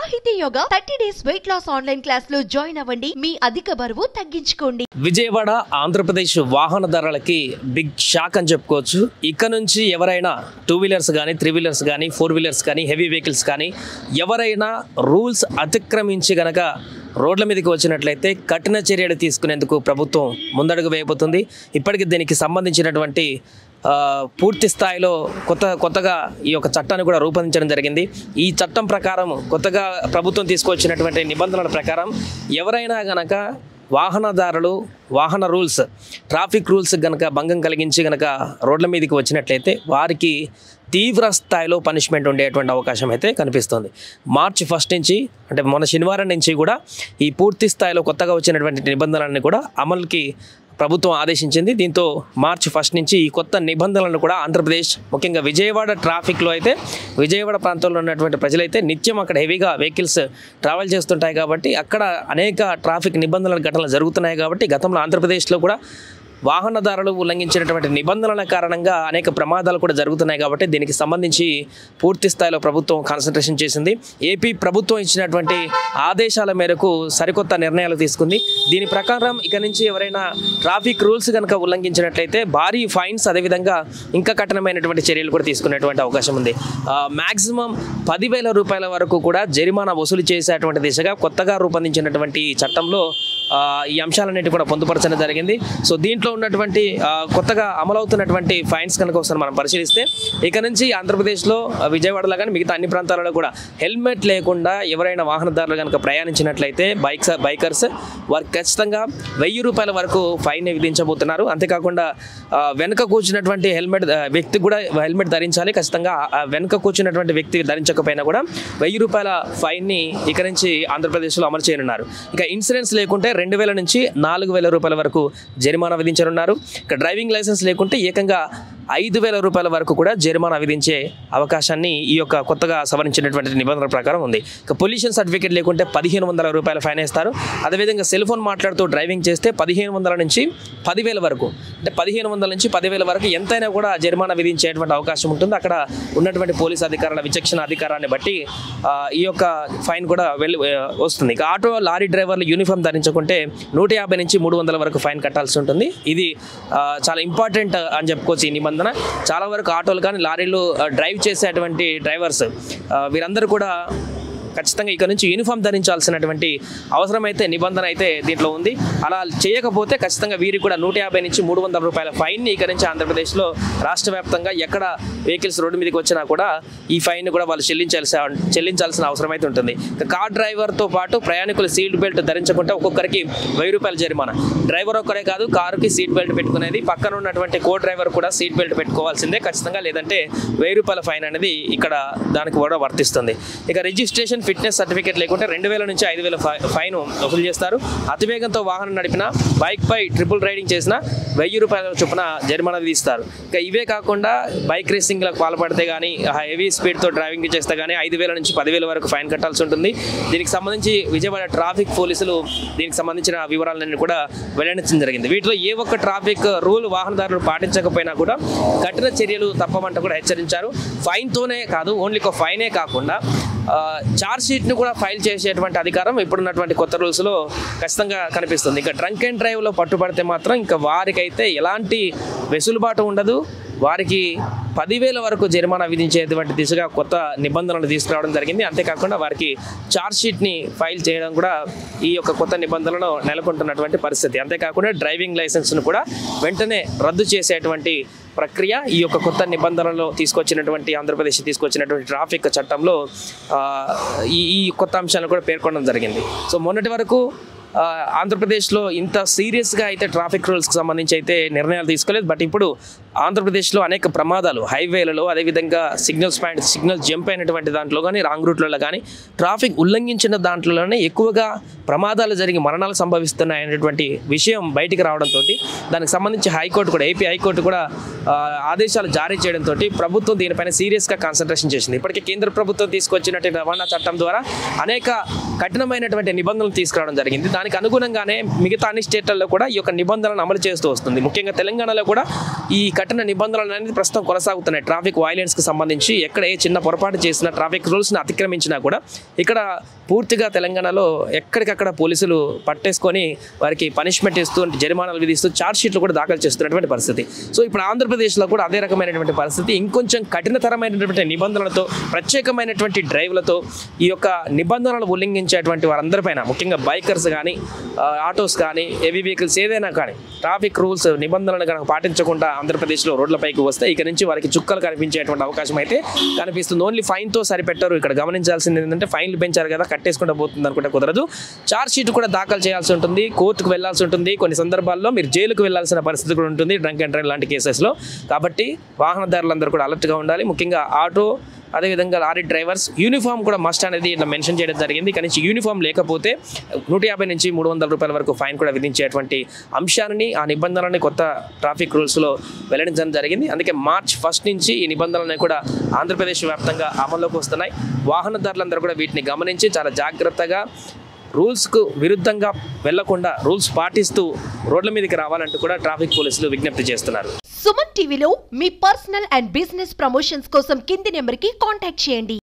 సాహితీ yoga 30 days weight loss online class లో join అవ్వండి. మీ అధిక బరువు తగ్గించుకోండి. విజయవాడ ఆంధ్రప్రదేశ్ వాహనదారులకి బిగ్ షాక్ అని చెప్పుకోవచ్చు. ఇక్కడ నుంచి ఎవరైనా 2 వీలర్స్ కానీ 3 వీలర్స్ కానీ 4 వీలర్స్ కానీ హెవీ వెహికల్స్ కానీ ఎవరైనా రూల్స్ అతిక్రమించి గనక రోడ్ల మీదకి వచ్చినట్లయితే కఠిన చర్యలు తీసుకునేందుకు ప్రభుత్వం ముందడుగు వేయబోతుంది. ఇప్పటికీ దీనికి సంబంధించినటువంటి పూర్తి స్థాయిలో కొత్తగా ఈ యొక్క చట్టాన్ని కూడా రూపొందించడం జరిగింది. ఈ చట్టం ప్రకారం కొత్తగా ప్రభుత్వం తీసుకొచ్చినటువంటి నిబంధనల ప్రకారం ఎవరైనా గనక వాహనదారులు వాహన రూల్స్ ట్రాఫిక్ రూల్స్ గనక భంగం కలిగించి గనక రోడ్ల మీదకి వచ్చినట్లయితే వారికి తీవ్ర స్థాయిలో పనిష్మెంట్ ఉండేటువంటి అవకాశం అయితే కనిపిస్తుంది. మార్చి 1 నుంచి అంటే మొన్న శనివారం నుంచి కూడా ఈ పూర్తి స్థాయిలో కొత్తగా వచ్చినటువంటి నిబంధనలను కూడా అమలుకి ప్రభుత్వం ఆదేశించింది. దీంతో మార్చి 1 నుంచి ఈ కొత్త నిబంధనలను కూడా ఆంధ్రప్రదేశ్ ముఖ్యంగా విజయవాడ ట్రాఫిక్లో అయితే విజయవాడ ప్రాంతంలో ఉన్నటువంటి ప్రజలైతే నిత్యం అక్కడ హెవీగా వెహికల్స్ ట్రావెల్ చేస్తుంటాయి కాబట్టి అక్కడ అనేక ట్రాఫిక్ నిబంధనల ఘటనలు జరుగుతున్నాయి కాబట్టి గతంలో ఆంధ్రప్రదేశ్లో కూడా వాహనదారులు ఉల్లంఘించినటువంటి నిబంధనల కారణంగా అనేక ప్రమాదాలు కూడా జరుగుతున్నాయి కాబట్టి దీనికి సంబంధించి పూర్తి స్థాయిలో ప్రభుత్వం కాన్సన్ట్రేషన్ చేసింది. ఏపీ ప్రభుత్వం ఇచ్చినటువంటి ఆదేశాల మేరకు సరికొత్త నిర్ణయాలు తీసుకుంది. దీని ప్రకారం ఇక నుంచి ఎవరైనా ట్రాఫిక్ రూల్స్ కనుక ఉల్లంఘించినట్లయితే భారీ ఫైన్స్ అదేవిధంగా ఇంకా కఠినమైనటువంటి చర్యలు కూడా తీసుకునేటువంటి అవకాశం ఉంది. మ్యాక్సిమం 10,000 రూపాయల వరకు కూడా జరిమానా వసూలు చేసేటువంటి దిశగా కొత్తగా రూపొందించినటువంటి ఈ చట్టంలో ఈ అంశాలన్నిటి కూడా పొందుపరచడం జరిగింది. సో దీంట్లో ఉన్నటువంటి కొత్తగా అమలవుతున్నటువంటి ఫైన్స్ కనుక ఒకసారి మనం పరిశీలిస్తే ఇక నుంచి ఆంధ్రప్రదేశ్లో విజయవాడలో కానీ మిగతా అన్ని ప్రాంతాలలో కూడా హెల్మెట్ లేకుండా ఎవరైనా వాహనదారులు కనుక ప్రయాణించినట్లయితే బైకర్స్ వారికి ఖచ్చితంగా 1,000 రూపాయల వరకు ఫైన్ విధించబోతున్నారు. అంతేకాకుండా వెనుక కూర్చున్నటువంటి వ్యక్తి కూడా హెల్మెట్ ధరించాలి. ఖచ్చితంగా వెనుక కూర్చున్నటువంటి వ్యక్తి ధరించకపోయినా కూడా 1,000 రూపాయల ఫైన్ని ఇక నుంచి ఆంధ్రప్రదేశ్లో అమలు చేయనున్నారు. ఇక ఇన్సూరెన్స్ లేకుంటే 2,000 నుంచి 4,000 రూపాయల వరకు జరిమానా విధించనున్నారు. ఇక డ్రైవింగ్ లైసెన్స్ లేకుంటే ఏకంగా 5,000 రూపాయల వరకు కూడా జరిమానా విధించే అవకాశాన్ని ఈ యొక్క కొత్తగా సవరించినటువంటి నిబంధనల ప్రకారం ఉంది. ఇక పొల్యూషన్ సర్టిఫికేట్ లేకుంటే 1,500 రూపాయల ఫైన్ వేస్తారు. అదేవిధంగా సెల్ ఫోన్ మాట్లాడుతూ డ్రైవింగ్ చేస్తే 1,500 నుంచి 10,000 వరకు అంటే 1,500 నుంచి 10,000 వరకు ఎంతైనా కూడా జరిమానా విధించేటువంటి అవకాశం ఉంటుంది. అక్కడ ఉన్నటువంటి పోలీస్ అధికారుల విచక్షణ అధికారాన్ని బట్టి ఈ యొక్క ఫైన్ కూడా వస్తుంది. ఇక ఆటో లారీ డ్రైవర్లు యూనిఫామ్ ధరించకుంటే 150 నుంచి 300 వరకు ఫైన్ కట్టాల్సి ఉంటుంది. ఇది చాలా ఇంపార్టెంట్ అని చెప్పుకోవచ్చు. ఈ నిబంధన చాలా వరకు ఆటోలు కానీ లారీలు డ్రైవ్ చేసేటువంటి డ్రైవర్స్ వీరందరూ కూడా ఖచ్చితంగా ఇక్కడ నుంచి యూనిఫామ్ ధరించాల్సినటువంటి అవసరమైతే నిబంధన అయితే దీంట్లో ఉంది. అలా చేయకపోతే ఖచ్చితంగా వీరికి కూడా 150 నుంచి 300 రూపాయల ఫైన్ని ఇక్కడ నుంచి ఆంధ్రప్రదేశ్లో రాష్ట్ర వ్యాప్తంగా ఎక్కడ వెహికల్స్ రోడ్డు మీదకి వచ్చినా కూడా ఈ ఫైన్ కూడా వాళ్ళు చెల్లించాల్సిన అవసరం అయితే ఉంటుంది. కార్ డ్రైవర్తో పాటు ప్రయాణికులు సీట్ బెల్ట్ ధరించకుంటే ఒక్కొక్కరికి 1,000 రూపాయల జరిమానా. డ్రైవర్ ఒక్కరే కాదు కారుకి సీట్ బెల్ట్ పెట్టుకునేది పక్కన ఉన్నటువంటి కో డ్రైవర్ కూడా సీట్ బెల్ట్ పెట్టుకోవాల్సిందే ఖచ్చితంగా. లేదంటే 1,000 రూపాయల ఫైన్ అనేది ఇక్కడ దానికి కూడా వర్తిస్తుంది. ఇక రిజిస్ట్రేషన్ ఫిట్నెస్ సర్టిఫికేట్ లేకుంటే 2,000 నుంచి 5,000 ఫైన్ వసూలు చేస్తారు. అతివేగంతో వాహనం నడిపిన బైక్ పై ట్రిపుల్ రైడింగ్ చేసిన 1,000 రూపాయల చొప్పున జరిమానా విధిస్తారు. ఇక ఇవే కాకుండా బైక్ రేసింగ్లకు పాల్పడితే కానీ హెవీ స్పీడ్తో డ్రైవింగ్ చేస్తే కానీ 5,000 నుంచి 10,000 వరకు ఫైన్ కట్టాల్సి ఉంటుంది. దీనికి సంబంధించి విజయవాడ ట్రాఫిక్ పోలీసులు దీనికి సంబంధించిన వివరాలన్నీ కూడా వెల్లడించడం జరిగింది. వీటిలో ఏ ఒక్క ట్రాఫిక్ రూల్ వాహనదారులు పాటించకపోయినా కూడా కఠిన చర్యలు తప్పమంటూ కూడా హెచ్చరించారు. ఫైన్తోనే కాదు ఓన్లీ ఒక ఫైనే కాకుండా చార్జ్ షీట్ను కూడా ఫైల్ చేసేటువంటి అధికారం ఇప్పుడున్నటువంటి కొత్త రూల్స్లో ఖచ్చితంగా కనిపిస్తుంది. ఇక డ్రంక్ అండ్ డ్రైవ్లో పట్టుబడితే మాత్రం ఇంకా వారికైతే ఎలాంటి వెసులుబాటు ఉండదు. వారికి 10,000 వరకు జరిమానా విధించేటువంటి దిశగా కొత్త నిబంధనలు తీసుకురావడం జరిగింది. అంతేకాకుండా వారికి చార్జ్ షీట్ని ఫైల్ చేయడం కూడా ఈ యొక్క కొత్త నిబంధనలో నెలకొంటున్నటువంటి పరిస్థితి. అంతేకాకుండా డ్రైవింగ్ లైసెన్స్ను కూడా వెంటనే రద్దు చేసేటువంటి ప్రక్రియ ఈ యొక్క కొత్త నిబంధనలో ఆంధ్రప్రదేశ్ తీసుకొచ్చినటువంటి ట్రాఫిక్ చట్టంలో ఈ కొత్త అంశాలను కూడా పేర్కొనడం జరిగింది. సో మొన్నటి వరకు ఆంధ్రప్రదేశ్లో ఇంత సీరియస్గా అయితే ట్రాఫిక్ రూల్స్కి సంబంధించి అయితే నిర్ణయాలు తీసుకోలేదు. బట్ ఇప్పుడు ఆంధ్రప్రదేశ్లో అనేక ప్రమాదాలు హైవేలలో అదేవిధంగా సిగ్నల్ జంప్ అయినటువంటి దాంట్లో కానీ రాంగ్ రూట్లలో కానీ ట్రాఫిక్ ఉల్లంఘించిన దాంట్లోనే ఎక్కువగా ప్రమాదాలు జరిగి మరణాలు సంభవిస్తున్నాయనేటువంటి విషయం బయటికి రావడంతో దానికి సంబంధించి ఏపీ హైకోర్టు కూడా ఆదేశాలు జారీ చేయడంతో ప్రభుత్వం దీనిపైన సీరియస్గా కాన్సన్ట్రేషన్ చేసింది. ఇప్పటికే కేంద్ర ప్రభుత్వం తీసుకొచ్చినటువంటి రవాణా చట్టం ద్వారా అనేక కఠినమైనటువంటి నిబంధనలు తీసుకురావడం జరిగింది. దానికి అనుగుణంగానే మిగతా అన్ని స్టేట్లలో కూడా ఈ యొక్క నిబంధనలను అమలు చేస్తూ వస్తుంది. ముఖ్యంగా తెలంగాణలో కూడా ఈ కఠిన నిబంధనలు అనేది ప్రస్తుతం కొనసాగుతున్నాయి. ట్రాఫిక్ వైలెన్స్కి సంబంధించి ఎక్కడ ఏ చిన్న పొరపాటు చేసినా, ట్రాఫిక్ రూల్స్ని అతిక్రమించినా కూడా ఇక్కడ పూర్తిగా తెలంగాణలో ఎక్కడికక్కడ పోలీసులు పట్టేసుకొని వారికి పనిష్మెంట్ ఇస్తూ, జరిమానాలు విధిస్తూ ఛార్జ్ షీట్లు కూడా దాఖలు చేస్తున్నటువంటి పరిస్థితి. సో ఇప్పుడు ఆంధ్రప్రదేశ్లో కూడా అదే రకమైనటువంటి పరిస్థితి. ఇంకొంచెం కఠినతరమైనటువంటి నిబంధనలతో, ప్రత్యేకమైనటువంటి డ్రైవ్లతో ఈ యొక్క నిబంధనలు ఉల్లంఘించేటువంటి వారందరిపైన, ముఖ్యంగా బైకర్స్ కానీ, ఆటోస్ కానీ, హెవీ వెహికల్స్ ఏదైనా కానీ ట్రాఫిక్ రూల్స్ నిబంధనలను కనుక పాటించకుండా ఆంధ్రప్రదేశ్లో రోడ్లపైకి వస్తే ఇక నుంచి వారికి చుక్కలు కనిపించేటువంటి అవకాశం అయితే కనిపిస్తుంది. ఓన్లీ ఫైన్తో సరిపెట్టారు. ఇక్కడ గమనించాల్సింది ఏంటంటే ఫైన్లు పెంచారు కదా, కట్టేసుకుంటూ పోతుంది అనుకుంటే కుదరదు. ఛార్జ్ షీట్ కూడా దాఖలు చేయాల్సి ఉంటుంది, కోర్టుకు వెళ్లాల్సి ఉంటుంది, కొన్ని సందర్భాల్లో మీరు జైలుకు వెళ్లాల్సిన పరిస్థితి కూడా ఉంటుంది డ్రంక్ అండ్ డ్రైవ్ లాంటి కేసెస్లో. కాబట్టి వాహనదారులందరూ కూడా అలర్ట్గా ఉండాలి. ముఖ్యంగా ఆటో, అదేవిధంగా లారీ డ్రైవర్స్ యూనిఫామ్ కూడా మస్ట్ అనేది ఇట్లా మెన్షన్ చేయడం జరిగింది. కానీ యూనిఫామ్ లేకపోతే 150 నుంచి 300 రూపాయల వరకు ఫైన్ కూడా విధించేటువంటి అంశాన్ని, ఆ నిబంధనలని కొత్త ట్రాఫిక్ రూల్స్లో వెల్లడించడం జరిగింది. అందుకే March 1 నుంచి ఈ నిబంధనలను కూడా ఆంధ్రప్రదేశ్ వ్యాప్తంగా అమల్లోకి వస్తున్నాయి. వాహనదారులందరూ కూడా వీటిని గమనించి చాలా జాగ్రత్తగా రూల్స్కు విరుద్ధంగా వెళ్లకుండా రూల్స్ పాటిస్తూ రోడ్ల మీదకి రావాలంటూ కూడా ట్రాఫిక్ పోలీసులు విజ్ఞప్తి చేస్తున్నారు. సుమన్ టీవీలో మీ పర్సనల్ అండ్ బిజినెస్ ప్రమోషన్స్ కోసం కింది నెంబర్కి కాంటాక్ట్ చేయండి.